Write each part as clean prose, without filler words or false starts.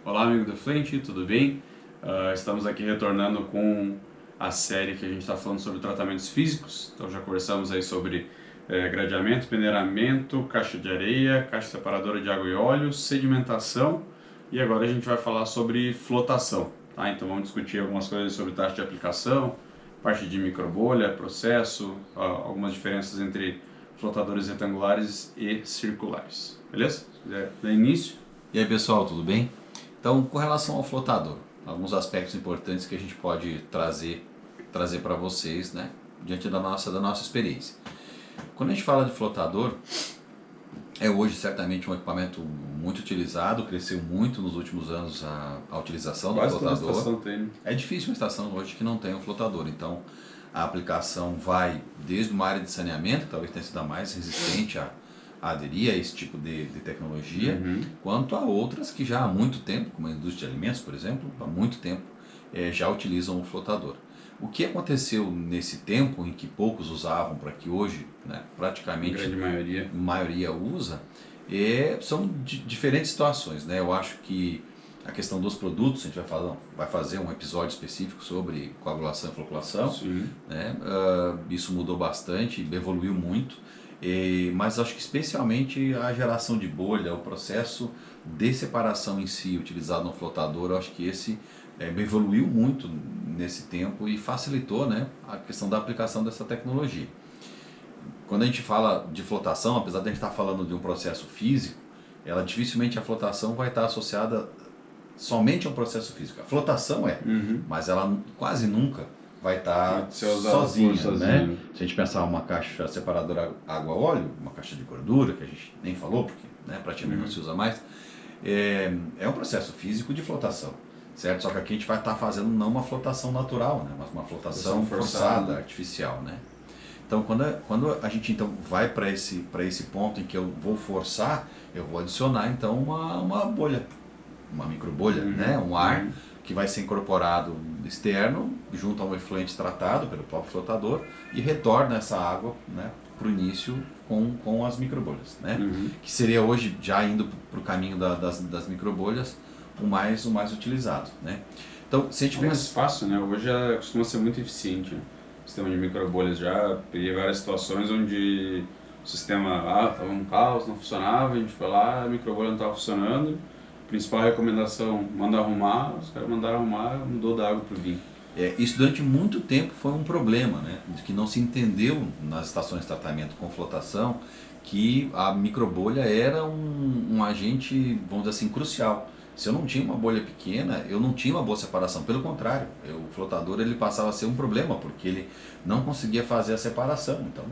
Olá, amigo do Flint, tudo bem? Estamos aqui retornando com a série que a gente está falando sobre tratamentos físicos. Então já conversamos aí sobre gradeamento, peneiramento, caixa de areia, caixa separadora de água e óleo, sedimentação e agora a gente vai falar sobre flotação. Tá? Então vamos discutir algumas coisas sobre taxa de aplicação, parte de microbolha, processo, algumas diferenças entre flotadores retangulares e circulares. Beleza? Se quiser dar início. E aí pessoal, tudo bem? Então, com relação ao flotador, alguns aspectos importantes que a gente pode trazer para vocês, né, diante da nossa experiência. Quando a gente fala de flotador, é hoje certamente um equipamento muito utilizado, cresceu muito nos últimos anos a utilização do flotador. Toda estação tem. É difícil uma estação hoje que não tenha um flotador, então a aplicação vai desde uma área de saneamento, que talvez tenha sido a mais resistente a aderir a esse tipo de tecnologia, quanto a outras que já há muito tempo, como a indústria de alimentos, por exemplo, há muito tempo já utilizam o flotador. O que aconteceu nesse tempo em que poucos usavam para que hoje, né, praticamente a grande maioria usa, são diferentes situações, né? Eu acho que a questão dos produtos, a gente vai fazer um episódio específico sobre coagulação e floculação, né? Isso mudou bastante, evoluiu muito. Mas acho que especialmente a geração de bolha, o processo de separação em si utilizado no flotador, eu acho que esse evoluiu muito nesse tempo e facilitou, né, a questão da aplicação dessa tecnologia. Quando a gente fala de flotação, apesar de a gente estar falando de um processo físico, dificilmente a flotação vai estar associada somente a um processo físico. A flotação mas ela quase nunca vai estar sozinha, né? Se a gente pensar uma caixa separadora água-óleo, uma caixa de gordura, que a gente nem falou, porque praticamente não se usa mais, é um processo físico de flotação, certo? Só que aqui a gente vai estar fazendo não uma flotação natural, né? Mas uma flotação forçada, artificial, né? Então, quando a gente vai para esse ponto em que eu vou forçar, eu vou adicionar então uma bolha, uma microbolha, né? Um ar que vai ser incorporado externo, junto a um efluente tratado pelo próprio flotador e retorna essa água, né, para o início com as microbolhas, né? Que seria hoje, já indo para o caminho das microbolhas, o mais utilizado, né? Então, se a gente mais fácil, né? Hoje costuma ser muito eficiente, né? O sistema de microbolhas. Já peguei várias situações onde o sistema estava um caos, não funcionava, a gente foi lá, a microbolha não estava funcionando. Principal recomendação, manda arrumar, os caras mandaram arrumar, mudou da água para o vinho. Isso durante muito tempo foi um problema, né? De que não se entendeu nas estações de tratamento com flotação que a microbolha era um agente, vamos dizer assim, crucial. Se eu não tinha uma bolha pequena, eu não tinha uma boa separação. Pelo contrário, o flotador ele passava a ser um problema, porque ele não conseguia fazer a separação. Então,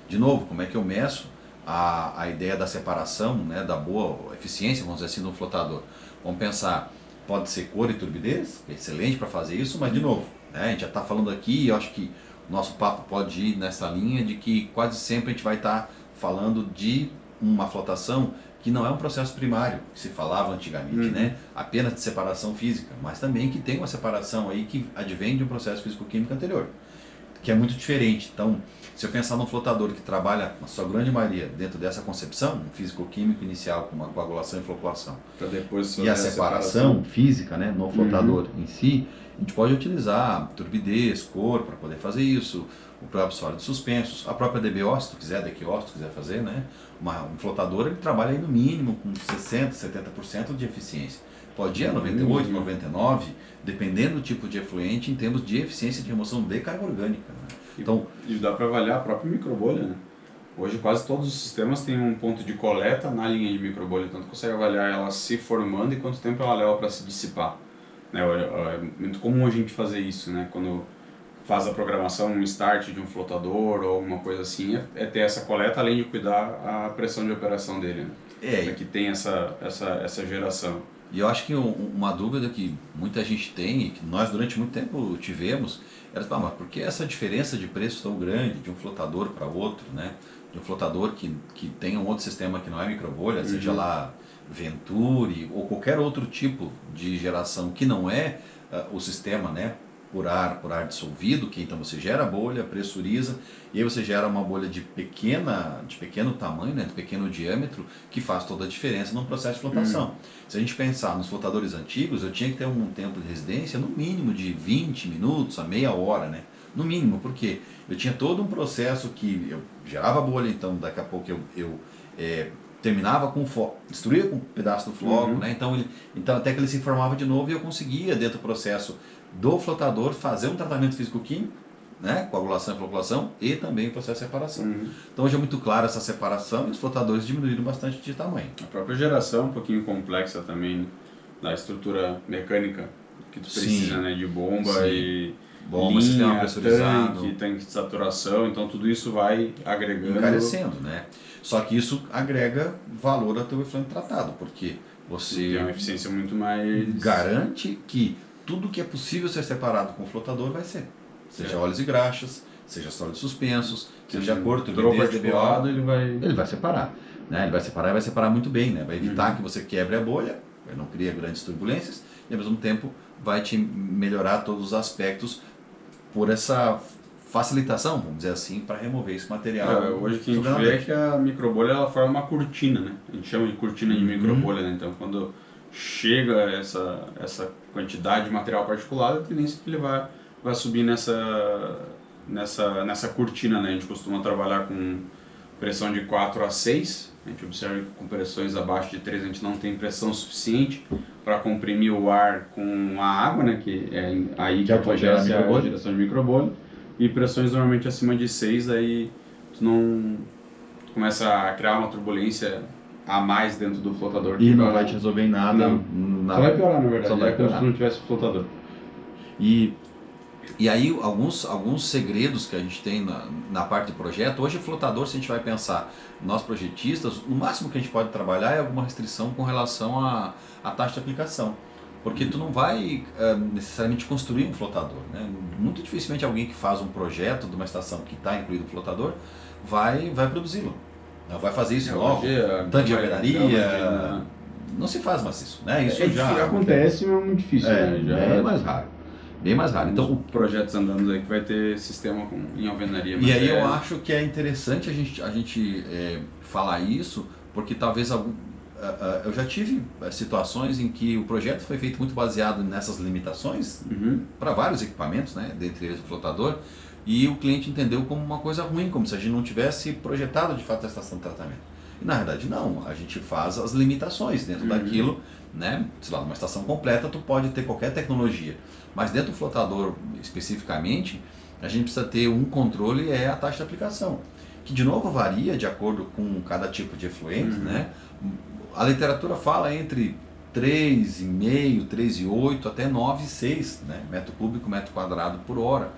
de novo, como é que eu meço a ideia da separação, né, da boa eficiência, vamos dizer assim, do flotador? Vamos pensar, pode ser cor e turbidez, que é excelente para fazer isso, mas de novo, né, a gente já está falando aqui, e eu acho que o nosso papo pode ir nessa linha de que quase sempre a gente vai estar falando de uma flotação que não é um processo primário, que se falava antigamente, né, apenas de separação física, mas também que tem uma separação aí que advém de um processo físico-químico anterior, que é muito diferente. Então, se eu pensar num flotador que trabalha, na sua grande maioria, dentro dessa concepção, um físico-químico inicial, com uma coagulação e floculação, e a separação física, né, no flotador em si, a gente pode utilizar turbidez, cor, para poder fazer isso, o próprio sólido suspensos, a própria DBO, se tu quiser, DQO, se tu quiser fazer, né, um flotador ele trabalha aí no mínimo com 60%, 70% de eficiência. Pode ir a 98%, 99%, dependendo do tipo de efluente, em termos de eficiência de remoção de carga orgânica, né? Então, e dá para avaliar a própria microbolha, né? Hoje quase todos os sistemas têm um ponto de coleta na linha de microbolha, então tu consegue avaliar ela se formando e quanto tempo ela leva para se dissipar. Né? É muito comum a gente fazer isso, né? Quando faz a programação, um start de um flotador ou alguma coisa assim, é ter essa coleta além de cuidar a pressão de operação dele, né? Para que tem essa geração. E eu acho que uma dúvida que muita gente tem, e que nós durante muito tempo tivemos, era, mas por que essa diferença de preço tão grande de um flotador para outro, né? De um flotador que tem um outro sistema que não é microbolha, seja lá Venturi ou qualquer outro tipo de geração que não é o sistema, né, por ar dissolvido, que então você gera a bolha, pressuriza, e aí você gera uma bolha de pequeno tamanho, né, de pequeno diâmetro, que faz toda a diferença no processo de flotação. Se a gente pensar nos flotadores antigos, eu tinha que ter um tempo de residência no mínimo de 20 minutos a meia hora, né? No mínimo, porque eu tinha todo um processo que eu gerava bolha, então daqui a pouco eu terminava com destruía com um pedaço do floco, né? Então até que ele se formava de novo e eu conseguia, dentro do processo do flotador, fazer um tratamento físico-químico, né? Coagulação e floculação e também o processo de separação. Então hoje é muito claro essa separação e os flotadores diminuíram bastante de tamanho. A própria geração é um pouquinho complexa também da estrutura mecânica que tu precisa, né? De bomba e bomba, sistema pressurizado, tanque de saturação, então tudo isso vai agregando. Encarecendo, né? Só que isso agrega valor ao teu efluente tratado, porque você tem uma eficiência muito mais... garante que tudo que é possível ser separado com o flotador vai ser. Seja óleos e graxas, seja sólidos suspensos, seja cor, turbidez, DBO, ele vai separar. Né? Ele vai separar e vai separar muito bem, né? Vai evitar que você quebre a bolha, não cria grandes turbulências, e ao mesmo tempo vai te melhorar todos os aspectos por essa facilitação, vamos dizer assim, para remover esse material. Hoje o que a gente vê é que a microbolha ela forma uma cortina, né? A gente chama de cortina de microbolha, né? Então quando chega essa quantidade de material particulado, a tendência é que ele vai subir nessa cortina, né? A gente costuma trabalhar com pressão de 4 a 6, a gente observa que com pressões abaixo de 3 a gente não tem pressão suficiente para comprimir o ar com a água, né? Que é aí que acontece a geração de microbolha. E pressões normalmente acima de 6, aí tu começa a criar uma turbulência a mais dentro do flotador. E não vai te resolver em nada. Só vai piorar, na verdade. Só vai piorar. Como se não tivesse flotador. E aí alguns segredos que a gente tem na parte de projeto. Hoje flotador, se a gente vai pensar, nós projetistas, o máximo que a gente pode trabalhar é alguma restrição com relação à taxa de aplicação. Porque tu não vai necessariamente construir um flotador, né? Muito dificilmente alguém que faz um projeto de uma estação que está incluído o flotador vai produzi-lo. Não vai fazer isso logo. Tanto de alvenaria. Não se faz mais isso, né? Isso já acontece, mas é muito difícil. Né? É mais raro. Bem mais raro. Então, projetos andando aí que vai ter sistema em alvenaria. E aí eu acho que é interessante a gente falar isso, porque talvez eu já tive situações em que o projeto foi feito muito baseado nessas limitações para vários equipamentos, né, dentre eles o flotador, e o cliente entendeu como uma coisa ruim, como se a gente não tivesse projetado de fato a estação de tratamento. E na verdade não, a gente faz as limitações dentro daquilo, né? Sei lá, numa estação completa tu pode ter qualquer tecnologia, mas dentro do flotador especificamente, a gente precisa ter um controle, é a taxa de aplicação, que de novo varia de acordo com cada tipo de efluente, né? A literatura fala entre 3,5, 3,8 até 9,6, né? Metro cúbico, metro quadrado por hora.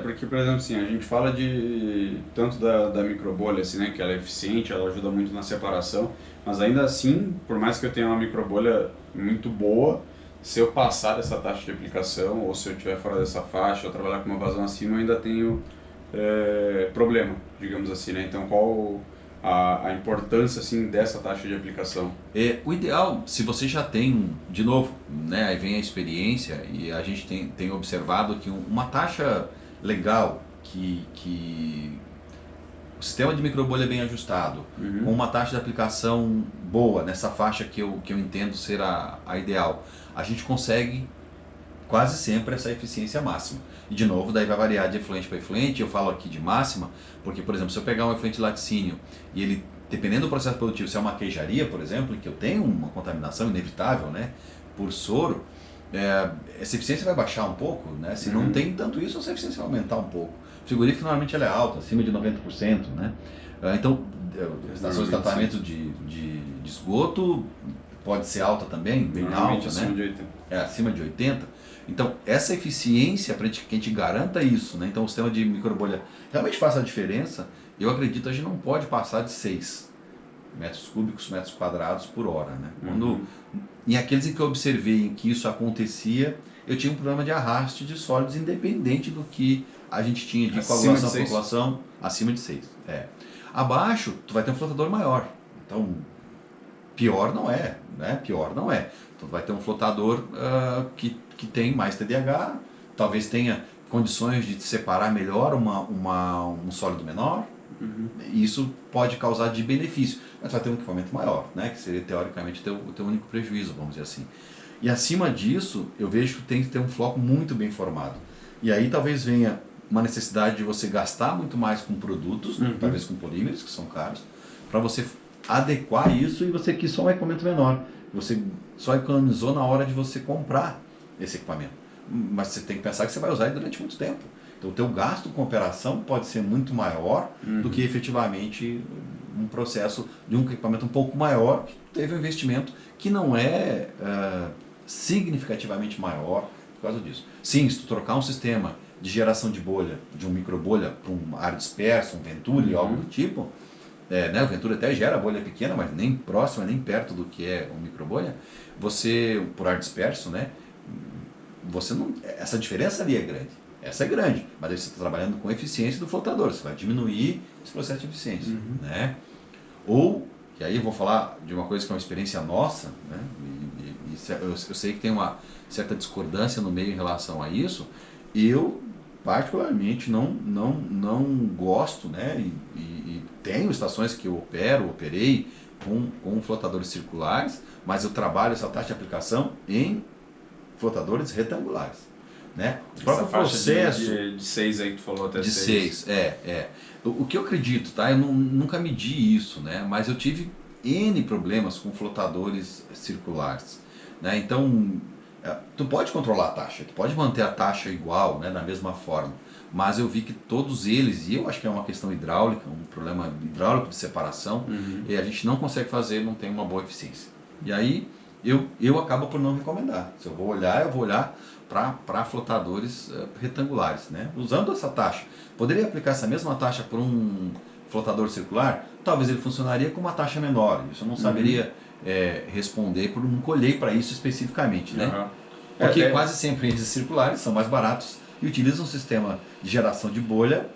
Porque, por exemplo, assim, a gente fala de tanto da microbolha, assim, né, que ela é eficiente, ela ajuda muito na separação, mas ainda assim, por mais que eu tenha uma microbolha muito boa, se eu passar dessa taxa de aplicação, ou se eu estiver fora dessa faixa, ou trabalhar com uma vazão acima, eu ainda tenho problema, digamos assim, né? Então, qual a importância assim dessa taxa de aplicação? O ideal, se você já tem, de novo, né, aí vem a experiência e a gente tem observado que uma taxa legal, que o sistema de microbolha é bem ajustado, com uma taxa de aplicação boa, nessa faixa que eu entendo ser a ideal, a gente consegue quase sempre essa eficiência máxima. E de novo, daí vai variar de efluente para efluente, eu falo aqui de máxima, porque, por exemplo, se eu pegar um efluente de laticínio e ele, dependendo do processo produtivo, se é uma queijaria, por exemplo, em que eu tenho uma contaminação inevitável, né, por soro, essa eficiência vai baixar um pouco, né? Se não tem tanto isso, essa eficiência vai aumentar um pouco. O frigorífico normalmente ela é alta, acima de 90%, né? Então, estações de tratamento de esgoto pode ser alta também, bem alta, acima né? De 80. Acima de 80%. Então, essa eficiência, para que a gente garanta isso, né? Então o sistema de microbolha realmente faça a diferença, eu acredito que a gente não pode passar de 6 metros cúbicos, metros quadrados por hora, né? Em aqueles em que eu observei em que isso acontecia, eu tinha um problema de arraste de sólidos independente do que a gente tinha de coagulação, floculação, acima de 6. Abaixo, tu vai ter um flotador maior. Então, pior não é, né? Pior não é. Então vai ter um flotador que tem mais TDAH, talvez tenha condições de separar melhor um sólido menor. Isso pode causar de benefício, mas vai ter um equipamento maior, né? Que seria teoricamente o teu único prejuízo, vamos dizer assim. E acima disso, eu vejo que tem que ter um floco muito bem formado. E aí talvez venha uma necessidade de você gastar muito mais com produtos, talvez com polímeros, que são caros, para você adequar isso, e você quis só um equipamento menor. Você só economizou na hora de você comprar esse equipamento. Mas você tem que pensar que você vai usar ele durante muito tempo. Então o teu gasto com operação pode ser muito maior do que efetivamente um processo de um equipamento um pouco maior, que teve um investimento que não é significativamente maior por causa disso. Sim, se tu trocar um sistema de geração de bolha, de um microbolha para um ar disperso, um Venturi, algo do tipo, né, o Venturi até gera bolha pequena, mas nem próxima, nem perto do que é um microbolha, você, por ar disperso, né, você não, essa diferença ali é grande. Essa é grande, mas aí você está trabalhando com eficiência do flotador, você vai diminuir esse processo de eficiência. Né? Ou, e aí eu vou falar de uma coisa que é uma experiência nossa, né? Eu sei que tem uma certa discordância no meio em relação a isso, eu particularmente não gosto, né? E tenho estações que eu operei com flotadores circulares, mas eu trabalho essa taxa de aplicação em flotadores retangulares. Né? O próprio processo de 6 aí que tu falou até 6. De 6, O que eu acredito, tá? Eu nunca medi isso, né? Mas eu tive N problemas com flotadores circulares. Né? Então, tu pode controlar a taxa, tu pode manter a taxa igual, né? Da mesma forma. Mas eu vi que todos eles, e eu acho que é uma questão hidráulica, um problema hidráulico de separação, e a gente não consegue fazer, não tem uma boa eficiência. E aí eu acabo por não recomendar. Se eu vou olhar para flotadores retangulares, né? Usando essa taxa. Poderia aplicar essa mesma taxa por um flotador circular? Talvez ele funcionaria com uma taxa menor. Isso eu não saberia responder, porque não colhei para isso especificamente. Né? Porque quase sempre esses circulares são mais baratos e utilizam um sistema de geração de bolha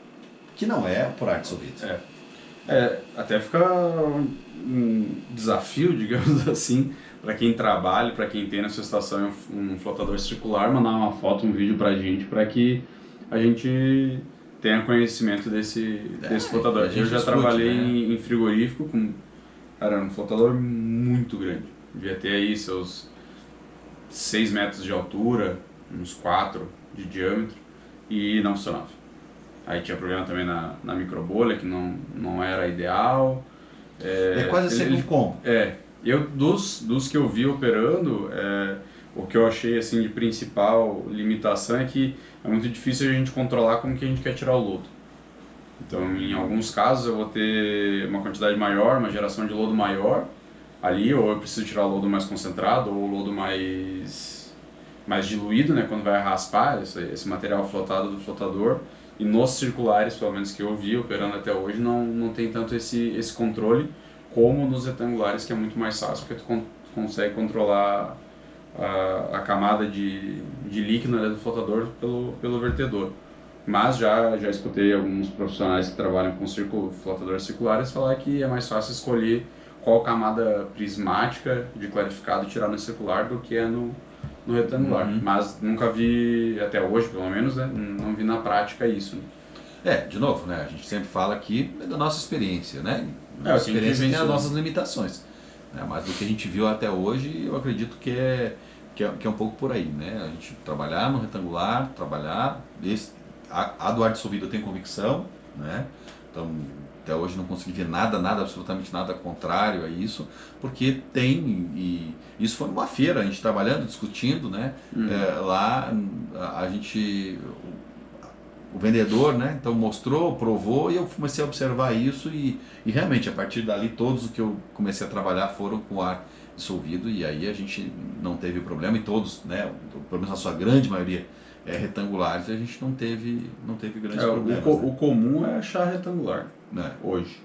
que não é por ar dissolvido. Até fica um desafio, digamos assim, para quem trabalha, para quem tem na sua estação um flotador circular, mandar uma foto, um vídeo para a gente, para que a gente tenha conhecimento desse flotador. Eu já trabalhei em frigorífico era um flotador muito grande, devia ter aí seus 6 metros de altura, uns 4 de diâmetro, e não funcionava. Aí tinha problema também na microbolha, que não era ideal. Quase sempre um combo. Dos que eu vi operando, o que eu achei assim, de principal limitação é que é muito difícil a gente controlar como que a gente quer tirar o lodo. Então, em alguns casos eu vou ter uma quantidade maior, uma geração de lodo maior ali, ou eu preciso tirar o lodo mais concentrado, ou o lodo mais diluído, né, quando vai raspar esse material flotado do flotador. E nos circulares, pelo menos que eu vi operando até hoje, não tem tanto esse controle como nos retangulares, que é muito mais fácil, porque tu consegue controlar a camada de líquido, né, do flotador pelo vertedor. Mas já escutei alguns profissionais que trabalham com flotadores circulares falar que é mais fácil escolher qual camada prismática de clarificado tirar no circular do que é no retangular. Mas nunca vi, até hoje pelo menos, né, não vi na prática isso. De novo, né, a gente sempre fala aqui da nossa experiência, né? A experiência tem as nossas limitações. Né? Mas do que a gente viu até hoje, eu acredito que é um pouco por aí, né? A gente trabalhar no retangular, a do ar dissolvido eu tenho convicção, né? Então, até hoje não consegui ver nada, absolutamente nada contrário a isso, porque e isso foi numa feira, a gente trabalhando, discutindo, né? Lá o vendedor, né? Então mostrou, provou, e eu comecei a observar isso e realmente a partir dali todos os que eu comecei a trabalhar foram com ar dissolvido, e aí a gente não teve problema, e todos, né? Pelo menos a sua grande maioria retangulares, a gente não teve grandes problemas. O comum é achar retangular, hoje.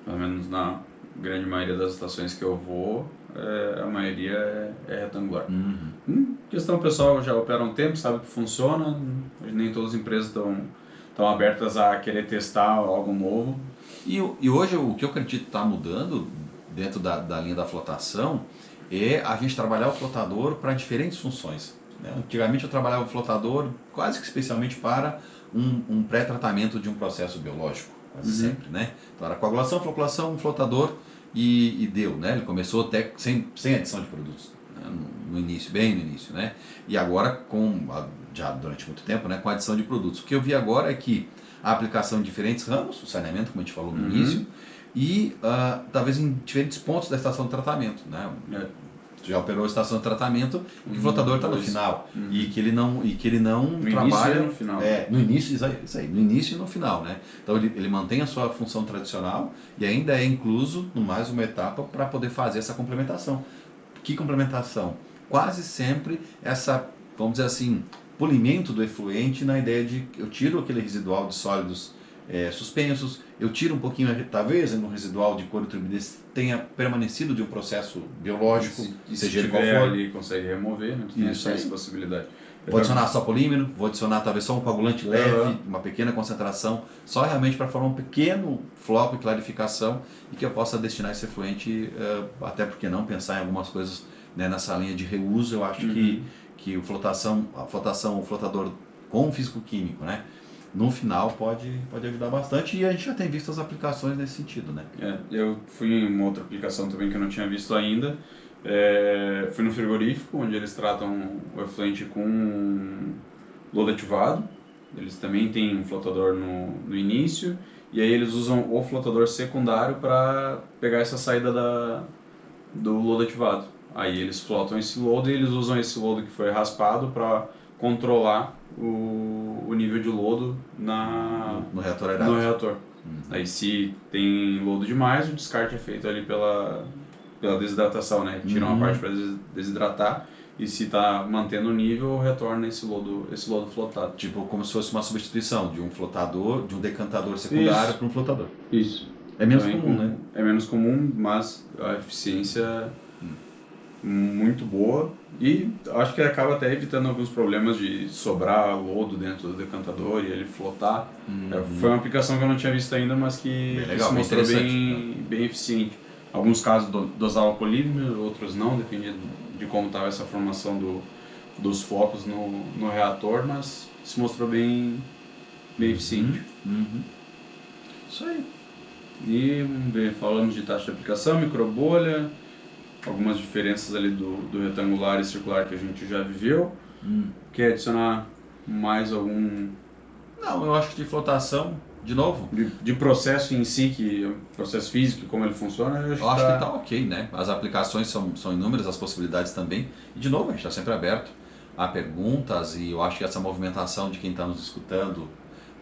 Pelo menos na grande maioria das estações que eu vou, a maioria é retangular. Questão pessoal, já opera há um tempo, sabe que funciona, nem todas as empresas estão abertas a querer testar algo novo. E hoje o que eu acredito está mudando dentro da linha da flotação é a gente trabalhar o flotador para diferentes funções. né? Antigamente eu trabalhava flotador quase que especialmente para um pré-tratamento de um processo biológico, quase sempre, né? Então era coagulação, floculação, um flotador e deu, né? Ele começou até sem adição de produtos, né? No início, bem no início, né? E agora já durante muito tempo, né? Com a adição de produtos. O que eu vi agora é que a aplicação em diferentes ramos, o saneamento, como a gente falou no início, e talvez em diferentes pontos da estação de tratamento, né? Já operou a estação de tratamento, que o flotador está no final e que ele não no trabalha início e no final. no início, isso aí, no início e no final, né? Então ele mantém a sua função tradicional e ainda é incluso no mais uma etapa para poder fazer essa complementação. Que complementação? Quase sempre essa, vamos dizer assim, polimento do efluente na ideia de eu tiro aquele residual de sólidos suspensos, eu tiro um pouquinho, talvez no residual de couro turbidez tenha permanecido de um processo biológico, seja ele qual for, ali consegue remover, né? Tem essa possibilidade. Vou adicionar só polímero, vou adicionar talvez só um coagulante leve, uma pequena concentração, só realmente para formar um pequeno floco e clarificação e que eu possa destinar esse efluente, até porque não pensar em algumas coisas, né, nessa linha de reuso. Eu acho que o flotador com físico-químico, né, no final pode ajudar bastante e a gente já tem visto as aplicações nesse sentido, né? Eu fui em uma outra aplicação também que eu não tinha visto ainda. Fui no frigorífico, onde eles tratam o efluente com lodo ativado. Eles também têm um flotador no início e aí eles usam o flotador secundário para pegar essa saída do lodo ativado. Aí eles flotam esse lodo e eles usam esse lodo que foi raspado para controlar o nível de lodo no reator aerático. No reator. Aí se tem lodo demais, o descarte é feito ali pela desidratação, né? Tira uma parte para desidratar e se está mantendo o nível, retorna esse lodo flotado. Tipo como se fosse uma substituição de um flotador, de um decantador secundário para um flotador. Isso. É menos comum, né? É menos comum, mas a eficiência muito boa e acho que acaba até evitando alguns problemas de sobrar lodo dentro do decantador e ele flotar. Foi uma aplicação que eu não tinha visto ainda, mas que se mostrou bem eficiente. Alguns casos dosava polímero, outros não, dependia de como estava essa formação dos flocos no reator, mas se mostrou bem eficiente. Isso aí. E vamos ver, falamos de taxa de aplicação, microbolha, algumas diferenças ali do retangular e circular que a gente já viveu. Quer adicionar mais algum? Não, eu acho que de flotação, de novo. De processo em si, processo físico, como ele funciona, eu acho que está ok, né? As aplicações são inúmeras, as possibilidades também. E de novo, a gente está sempre aberto a perguntas e eu acho que essa movimentação de quem está nos escutando,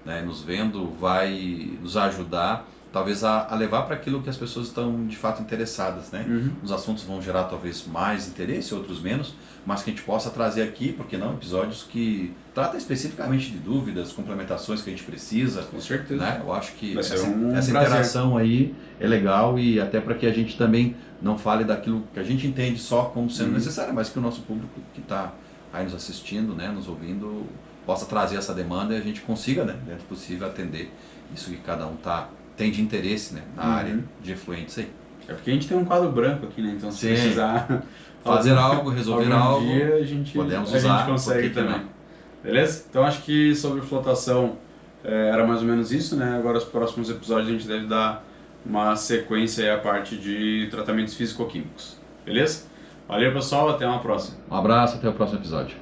né, nos vendo, vai nos ajudar talvez a levar para aquilo que as pessoas estão de fato interessadas, né? Os assuntos vão gerar talvez mais interesse, outros menos, mas que a gente possa trazer aqui, porque não, episódios que tratam especificamente de dúvidas, complementações que a gente precisa. Com certeza. Né? Eu acho que essa prazer. interação aí é legal e até para que a gente também não fale daquilo que a gente entende só como sendo necessário, mas que o nosso público que está aí nos assistindo, né, nos ouvindo, possa trazer essa demanda e a gente consiga, né, dentro do possível, atender isso que cada um tem de interesse, né, na área de efluentes aí. É porque a gente tem um quadro branco aqui, né? Então se precisar fazer algo, resolver algo, dia, a gente consegue também. Beleza? Então acho que sobre flotação era mais ou menos isso, né? Agora os próximos episódios a gente deve dar uma sequência aí à parte de tratamentos físico-químicos. Beleza? Valeu pessoal, até uma próxima. Um abraço, até o próximo episódio.